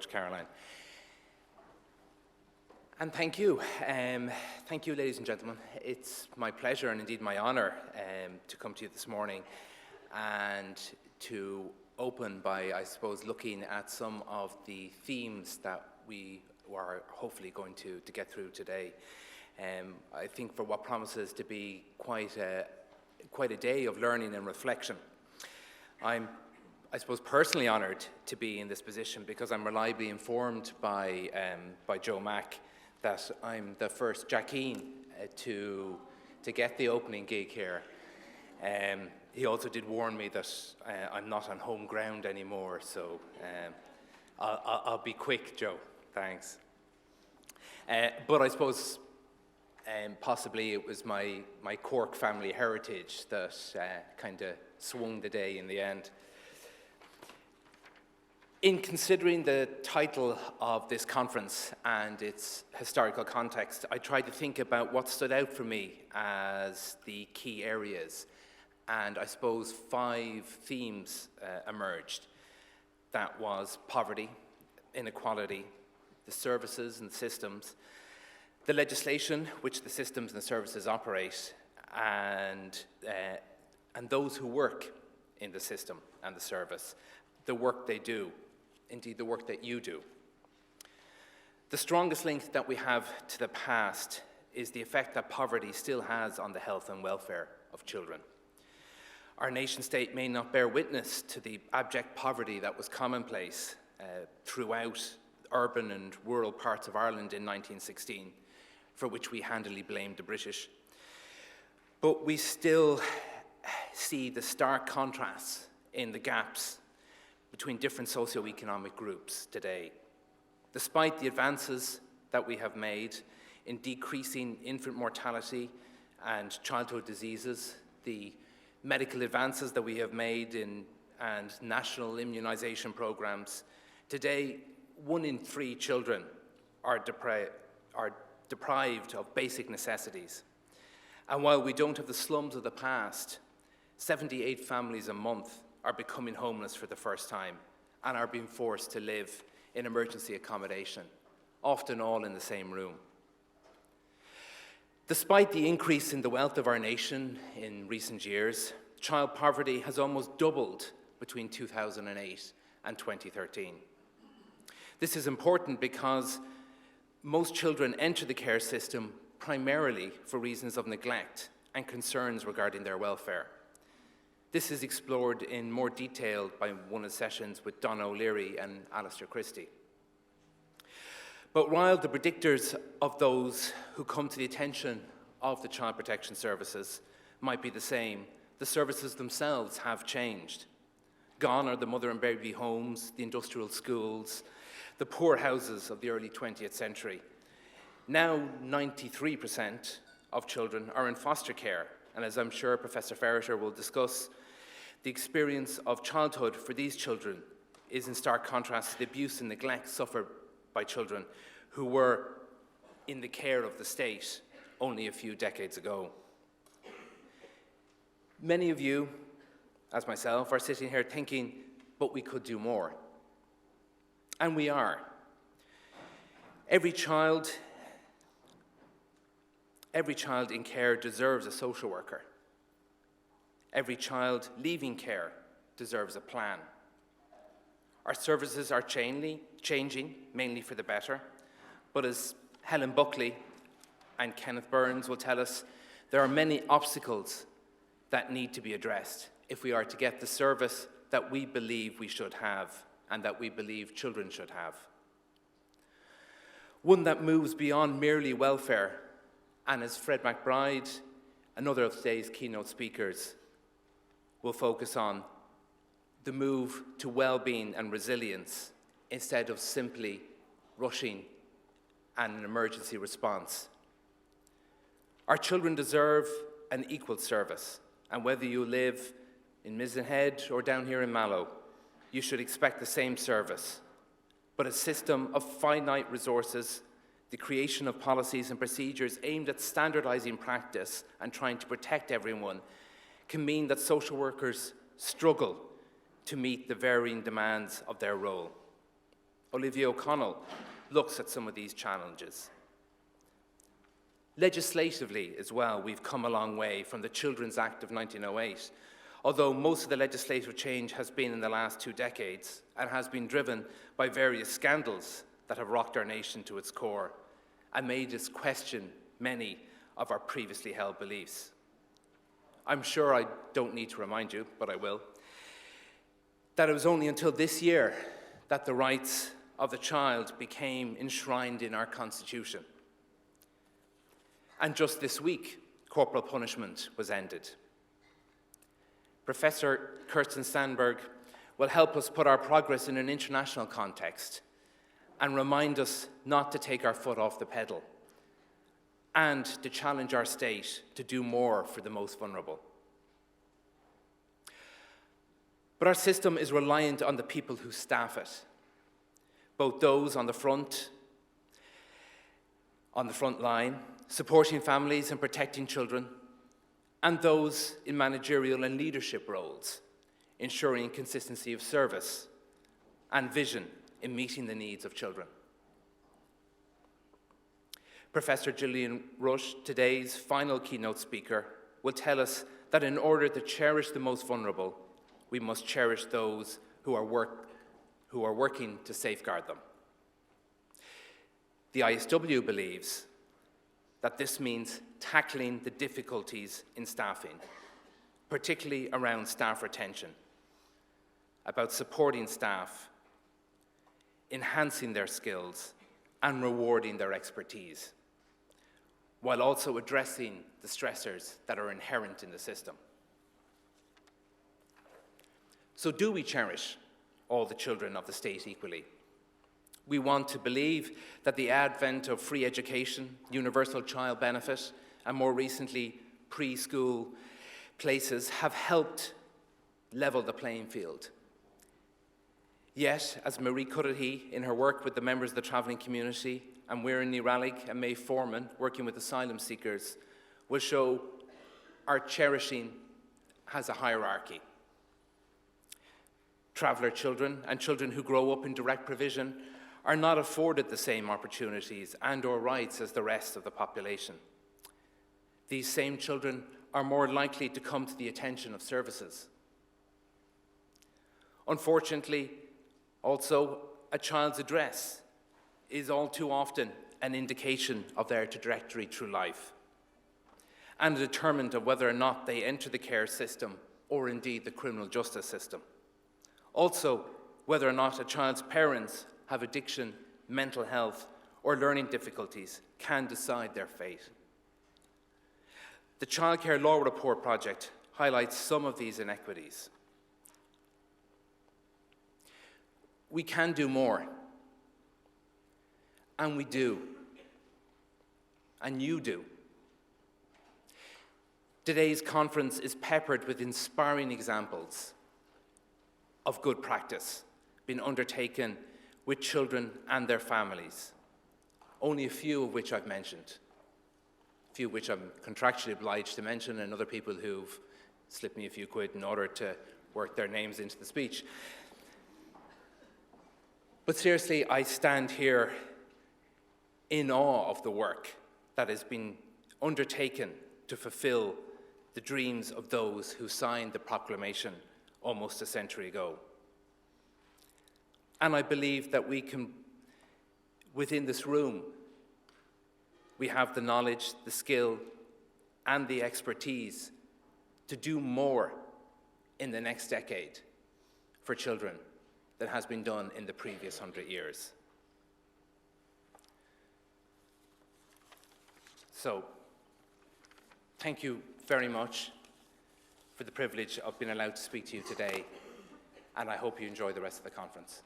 much, Caroline. And thank you. Thank you, ladies and gentlemen. It's my pleasure and indeed my honor to come to you this morning and to open by, I suppose, looking at some of the themes that we are hopefully going to get through today. I think for what promises to be quite a day of learning and reflection. I'm, I suppose, personally honored to be in this position because I'm reliably informed by Joe Mack that I'm the first Jackeen to get the opening gig here. He also did warn me that I'm not on home ground anymore, so I'll be quick, Joe. Thanks. But I suppose possibly it was my Cork family heritage that kind of swung the day in the end. In considering the title of this conference and its historical context, I tried to think about what stood out for me as the key areas. And I suppose 5 themes emerged. That was poverty, inequality, the services and systems, the legislation which the systems and the services operate, and those who work in the system and the service, the work they do, indeed the work that you do. The strongest link that we have to the past is the effect that poverty still has on the health and welfare of children. Our nation state may not bear witness to the abject poverty that was commonplace throughout urban and rural parts of Ireland in 1916, for which we handily blamed the British. But we still see the stark contrasts in the gaps between different socioeconomic groups today. Despite the advances that we have made in decreasing infant mortality and childhood diseases, the medical advances that we have made and national immunization programs, today 1 in 3 children are deprived of basic necessities. And while we don't have the slums of the past, 78 families a month are becoming homeless for the first time and are being forced to live in emergency accommodation, often all in the same room. Despite the increase in the wealth of our nation in recent years, child poverty has almost doubled between 2008 and 2013. This is important because most children enter the care system primarily for reasons of neglect and concerns regarding their welfare. This is explored in more detail by one of the sessions with Donal O'Malley and Alistair Christie. But while the predictors of those who come to the attention of the Child Protection Services might be the same, the services themselves have changed. Gone are the mother and baby homes, the industrial schools, the poor houses of the early 20th century. Now 93% of children are in foster care, and as I'm sure Professor Ferriter will discuss, the experience of childhood for these children is in stark contrast to the abuse and neglect suffered by children who were in the care of the state only a few decades ago. Many of you, as myself, are sitting here thinking, but we could do more. And we are. Every child in care deserves a social worker. Every child leaving care deserves a plan. Our services are changing, mainly for the better, but as Helen Buckley and Kenneth Burns will tell us, there are many obstacles that need to be addressed if we are to get the service that we believe we should have and that we believe children should have. One that moves beyond merely welfare, and as Fred McBride, another of today's keynote speakers, will focus on the move to well-being and resilience instead of simply rushing and an emergency response. Our children deserve an equal service, and whether you live in Mizenhead or down here in Mallow, you should expect the same service. But a system of finite resources, the creation of policies and procedures aimed at standardizing practice and trying to protect everyone can mean that social workers struggle to meet the varying demands of their role. Olivia O'Connell, looks at some of these challenges. Legislatively as well, we've come a long way from the Children's Act of 1908, although most of the legislative change has been in the last 2 decades and has been driven by various scandals that have rocked our nation to its core and made us question many of our previously held beliefs. I'm sure I don't need to remind you, but I will, that it was only until this year that the rights of the child became enshrined in our Constitution. And just this week, corporal punishment was ended. Professor Kirsten Sandberg will help us put our progress in an international context and remind us not to take our foot off the pedal and to challenge our state to do more for the most vulnerable. But our system is reliant on the people who staff it, both those on the front line, supporting families and protecting children, and those in managerial and leadership roles, ensuring consistency of service and vision in meeting the needs of children. Professor Gillian Rush, today's final keynote speaker, will tell us that in order to cherish the most vulnerable, we must cherish those who are working to safeguard them. The ISW believes that this means tackling the difficulties in staffing, particularly around staff retention, about supporting staff, enhancing their skills, and rewarding their expertise, while also addressing the stressors that are inherent in the system. So do we cherish all the children of the state equally? We want to believe that the advent of free education, universal child benefit, and more recently, preschool places have helped level the playing field. Yet, as Marie Cudahy, in her work with the members of the travelling community, and we're in Neralig and May Foreman, working with asylum seekers, will show our cherishing has a hierarchy. Traveller children and children who grow up in direct provision are not afforded the same opportunities and/or rights as the rest of the population. These same children are more likely to come to the attention of services. Unfortunately, also, a child's address is all too often an indication of their trajectory through life and a determinant of whether or not they enter the care system or indeed the criminal justice system. Also, whether or not a child's parents have addiction, mental health, or learning difficulties can decide their fate. The Childcare Law Report project highlights some of these inequities. We can do more, and we do, and you do. Today's conference is peppered with inspiring examples of good practice being undertaken with children and their families, only a few of which I've mentioned, a few which I'm contractually obliged to mention, and other people who've slipped me a few quid in order to work their names into the speech. But seriously, I stand here in awe of the work that has been undertaken to fulfill the dreams of those who signed the proclamation almost a century ago. And I believe that we can, within this room, we have the knowledge, the skill, and the expertise to do more in the next decade for children than has been done in the previous 100 years. So, thank you very much for the privilege of being allowed to speak to you today, and I hope you enjoy the rest of the conference.